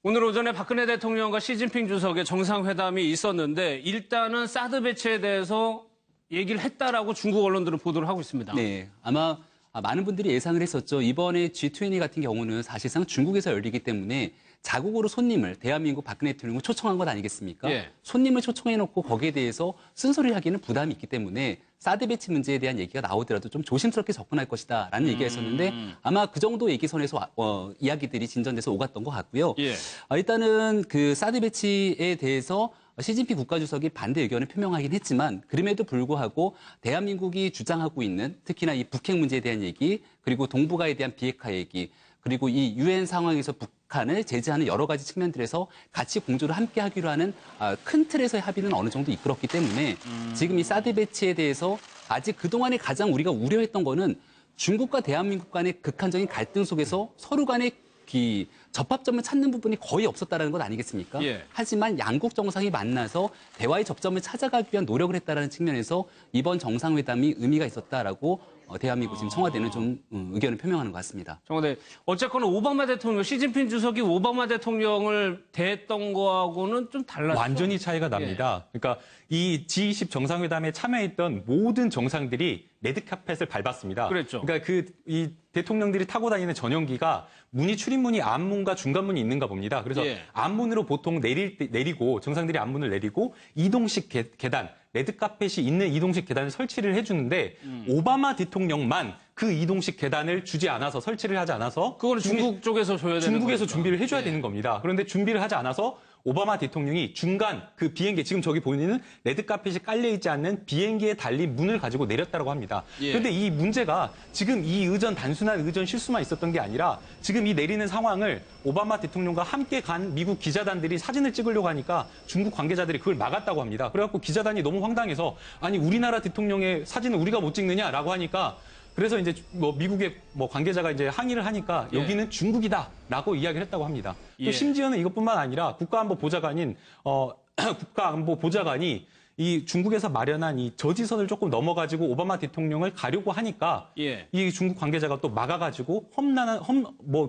오늘 오전에 박근혜 대통령과 시진핑 주석의 정상회담이 있었는데 일단은 사드 배치에 대해서 얘기를 했다라고 중국 언론들은 보도를 하고 있습니다. 네, 아마 많은 분들이 예상을 했었죠. 이번에 G20 같은 경우는 사실상 중국에서 열리기 때문에 자국으로 손님을 대한민국 박근혜 대통령을 초청한 것 아니겠습니까? 예. 손님을 초청해놓고 거기에 대해서 쓴소리를 하기는 부담이 있기 때문에 사드 배치 문제에 대한 얘기가 나오더라도 좀 조심스럽게 접근할 것이다라는 얘기가 있었는데 아마 그 정도 얘기선에서 이야기들이 진전돼서 오갔던 것 같고요. 예. 일단은 그 사드 배치에 대해서 시진핑 국가주석이 반대 의견을 표명하긴 했지만 그럼에도 불구하고 대한민국이 주장하고 있는 특히나 이 북핵 문제에 대한 얘기 그리고 동북아에 대한 비핵화 얘기 그리고 이 유엔 상황에서 북한을 제재하는 여러 가지 측면들에서 같이 공조를 함께 하기로 하는 큰 틀에서의 합의는 어느 정도 이끌었기 때문에 지금 이 사드 배치에 대해서 아직 그동안에 가장 우리가 우려했던 거는 중국과 대한민국 간의 극한적인 갈등 속에서 서로 간의 접합점을 찾는 부분이 거의 없었다는 것 아니겠습니까? 예. 하지만 양국 정상이 만나서 대화의 접점을 찾아가기 위한 노력을 했다는 측면에서 이번 정상회담이 의미가 있었다라고 대한민국 지금 청와대는 좀 의견을 표명하는 것 같습니다. 청와대 어쨌거나 오바마 대통령, 시진핑 주석이 오바마 대통령을 대했던 거하고는 좀 달랐죠. 완전히 차이가 납니다. 그러니까 이 G20 정상회담에 참여했던 모든 정상들이 레드카펫을 밟았습니다. 그랬죠. 그러니까 이 대통령들이 타고 다니는 전용기가 출입문이 앞문과 중간문이 있는가 봅니다. 그래서 예. 앞문으로 보통 내리고 정상들이 앞문을 내리고 이동식 계단, 레드카펫이 있는 이동식 계단을 설치를 해주는데 오바마 대통령만 그 이동식 계단을 주지 않아서 설치를 하지 않아서 그거는 중국 쪽에서 줘야 되는 중국에서 거니까. 준비를 해줘야 예. 되는 겁니다. 그런데 준비를 하지 않아서 오바마 대통령이 중간 그 비행기 지금 저기 보이는 레드카펫이 깔려 있지 않는 비행기에 달린 문을 가지고 내렸다고 합니다. 예. 그런데 이 문제가 지금 이 단순한 의전 실수만 있었던 게 아니라 지금 이 내리는 상황을 오바마 대통령과 함께 간 미국 기자단들이 사진을 찍으려고 하니까 중국 관계자들이 그걸 막았다고 합니다. 그래갖고 기자단이 너무 황당해서 아니 우리나라 대통령의 사진을 우리가 못 찍느냐라고 하니까 그래서 이제 미국의 관계자가 이제 항의를 하니까 예. 여기는 중국이다라고 이야기를 했다고 합니다. 예. 또 심지어는 이것뿐만 아니라 국가안보보좌관이 이 중국에서 마련한 이 저지선을 조금 넘어가지고 오바마 대통령을 가려고 하니까 예. 이 중국 관계자가 또 막아가지고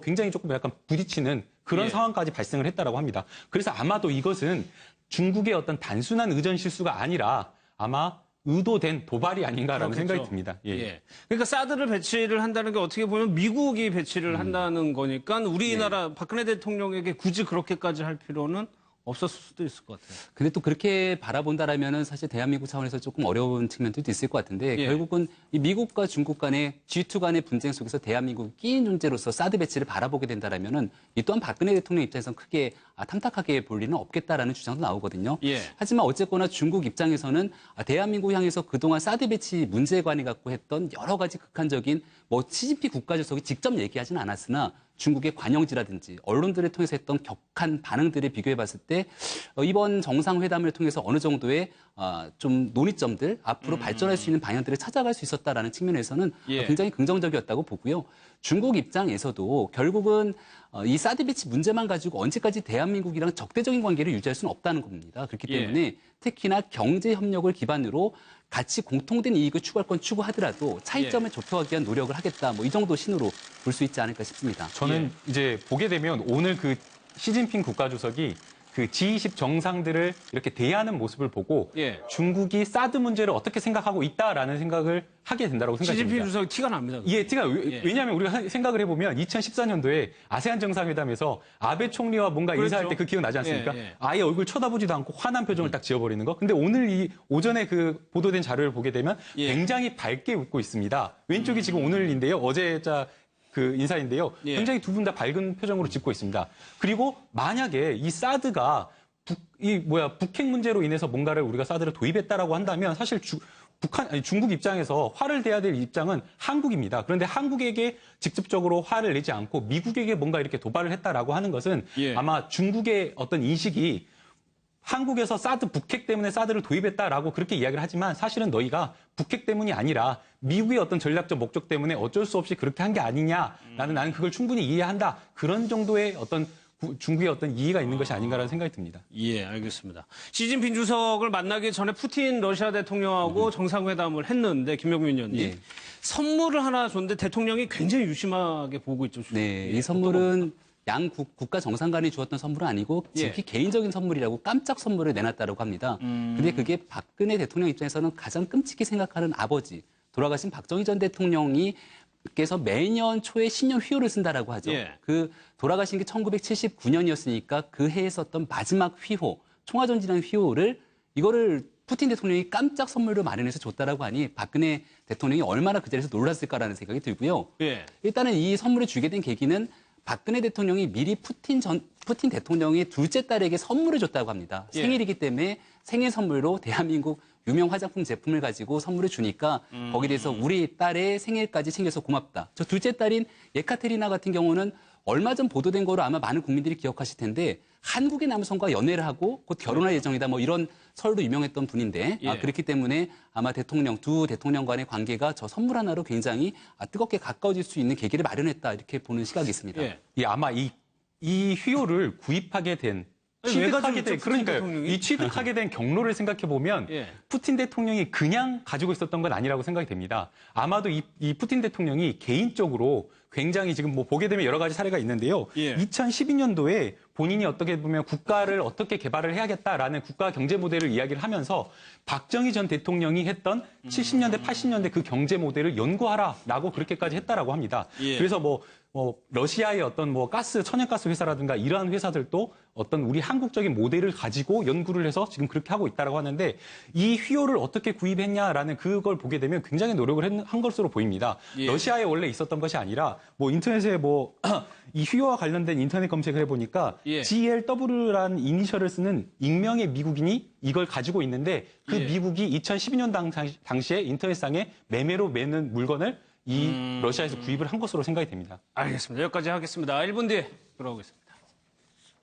굉장히 조금 약간 부딪히는 그런 예. 상황까지 발생을 했다라고 합니다. 그래서 아마도 이것은 중국의 어떤 단순한 의전 실수가 아니라 아마 의도된 도발이 아닌가라는 그렇겠죠. 생각이 듭니다. 예. 예. 그러니까 사드를 배치를 한다는 게 어떻게 보면 미국이 배치를 한다는 거니까 우리나라 박근혜 대통령에게 굳이 그렇게까지 할 필요는 없었을 수도 있을 것 같아요. 근데 또 그렇게 바라본다라면은 사실 대한민국 차원에서 조금 어려운 측면들도 있을 것 같은데 예. 결국은 이 미국과 중국 간의 G2 간의 분쟁 속에서 대한민국이 끼인 존재로서 사드 배치를 바라보게 된다라면은 이 또한 박근혜 대통령 입장에서는 크게 탐탁하게 볼 리는 없겠다라는 주장도 나오거든요. 예. 하지만 어쨌거나 중국 입장에서는 대한민국 향해서 그동안 사드 배치 문제에 관해 갖고 했던 여러 가지 극한적인 시진핑 국가주석이 직접 얘기하지는 않았으나 중국의 관영지라든지 언론들을 통해서 했던 격한 반응들을 비교해봤을 때 이번 정상회담을 통해서 어느 정도의 좀 논의점들 앞으로 발전할 수 있는 방향들을 찾아갈 수 있었다라는 측면에서는 예. 굉장히 긍정적이었다고 보고요. 중국 입장에서도 결국은 이 사드 배치 문제만 가지고 언제까지 대한민국이랑 적대적인 관계를 유지할 수는 없다는 겁니다. 그렇기 예. 때문에 특히나 경제 협력을 기반으로 같이 공통된 이익을 추구할 건 추구하더라도 차이점을 좁혀가기 위한 노력을 하겠다. 이 정도 신호로 볼 수 있지 않을까 싶습니다. 저는 이제 보게 되면 오늘 그 시진핑 국가주석이 그 G20 정상들을 이렇게 대하는 모습을 보고 예. 중국이 사드 문제를 어떻게 생각하고 있다라는 생각을 하게 된다고 생각이 시진핑 듭니다. 주석이 티가 납니다. 예, 예. 왜냐하면 우리가 생각을 해보면 2014년도에 아세안 정상회담에서 아베 총리와 뭔가 그렇죠. 인사할 때 그 기억 나지 않습니까? 예, 예. 아예 얼굴 쳐다보지도 않고 화난 표정을 딱 지어버리는 거. 근데 오늘 이 오전에 그 보도된 자료를 보게 되면 예. 굉장히 밝게 웃고 있습니다. 왼쪽이 지금 오늘인데요. 어제 그 인사인데요. 예. 굉장히 두 분 다 밝은 표정으로 짓고 있습니다. 그리고 만약에 이 사드가 북핵 문제로 인해서 뭔가를 우리가 사드를 도입했다라고 한다면 사실 중국 입장에서 화를 내야 될 입장은 한국입니다. 그런데 한국에게 직접적으로 화를 내지 않고 미국에게 뭔가 이렇게 도발을 했다라고 하는 것은 예. 아마 중국의 어떤 인식이 한국에서 북핵 때문에 사드를 도입했다라고 그렇게 이야기를 하지만 사실은 너희가 북핵 때문이 아니라 미국의 어떤 전략적 목적 때문에 어쩔 수 없이 그렇게 한 게 아니냐라는 나는 그걸 충분히 이해한다. 그런 정도의 어떤 중국의 어떤 이해가 있는 것이 아닌가라는 생각이 듭니다. 예, 알겠습니다. 시진핑 주석을 만나기 전에 푸틴 러시아 대통령하고 정상회담을 했는데 김명민 의원님 예. 선물을 하나 줬는데 대통령이 굉장히 유심하게 보고 있죠. 네, 이 선물은 국가 정상 간에 주었던 선물은 아니고 예. 지극히 개인적인 선물이라고 깜짝 선물을 내놨다고 합니다. 근데 그게 박근혜 대통령 입장에서는 가장 끔찍히 생각하는 아버지, 돌아가신 박정희 전 대통령이 께서 매년 초에 신년 휘호를 쓴다라고 하죠. 예. 그 돌아가신 게 1979년이었으니까 그 해에 썼던 마지막 휘호, 청와전진한 휘호를 이거를 푸틴 대통령이 깜짝 선물로 마련해서 줬다라고 하니 박근혜 대통령이 얼마나 그 자리에서 놀랐을까라는 생각이 들고요. 예. 일단은 이 선물을 주게 된 계기는 박근혜 대통령이 미리 푸틴 대통령의 둘째 딸에게 선물을 줬다고 합니다. 예. 생일이기 때문에 생일 선물로 대한민국 유명 화장품 제품을 가지고 선물을 주니까 거기에 대해서 우리 딸의 생일까지 챙겨서 고맙다. 저 둘째 딸인 예카테리나 같은 경우는 얼마 전 보도된 거로 아마 많은 국민들이 기억하실 텐데 한국의 남성과 연애를 하고 곧 결혼할 예정이다. 뭐 이런 설도 유명했던 분인데 예. 그렇기 때문에 아마 두 대통령 간의 관계가 저 선물 하나로 굉장히 뜨겁게 가까워질 수 있는 계기를 마련했다. 이렇게 보는 시각이 있습니다. 예. 아마 이 휘호를 구입하게 된 아니, 왜 취득하게 가지고 된 있죠, 푸틴 그러니까요. 대통령이? 이 취득하게 된 경로를 생각해 보면 예. 푸틴 대통령이 그냥 가지고 있었던 건 아니라고 생각이 됩니다. 아마도 이 푸틴 대통령이 개인적으로 굉장히 지금 뭐 보게 되면 여러 가지 사례가 있는데요. 예. 2012년도에 본인이 어떻게 보면 국가를 어떻게 개발을 해야겠다라는 국가 경제 모델을 이야기를 하면서 박정희 전 대통령이 했던 70년대, 80년대 그 경제 모델을 연구하라라고 그렇게까지 했다라고 합니다. 예. 그래서 러시아의 어떤 가스, 천연가스 회사라든가 이러한 회사들도 어떤 우리 한국적인 모델을 가지고 연구를 해서 지금 그렇게 하고 있다라고 하는데 이 휘호를 어떻게 구입했냐라는 그걸 보게 되면 굉장히 노력을 한 것으로 보입니다. 예. 러시아에 원래 있었던 것이 아니라 인터넷에 이 휘호와 관련된 인터넷 검색을 해보니까 예. GLW라는 이니셜을 쓰는 익명의 미국인이 이걸 가지고 있는데 그 예. 미국이 2012년 당시에 인터넷상에 매매로 매는 물건을 이 러시아에서 구입을 한 것으로 생각이 됩니다. 알겠습니다. 여기까지 하겠습니다. 1분 뒤에 돌아오겠습니다.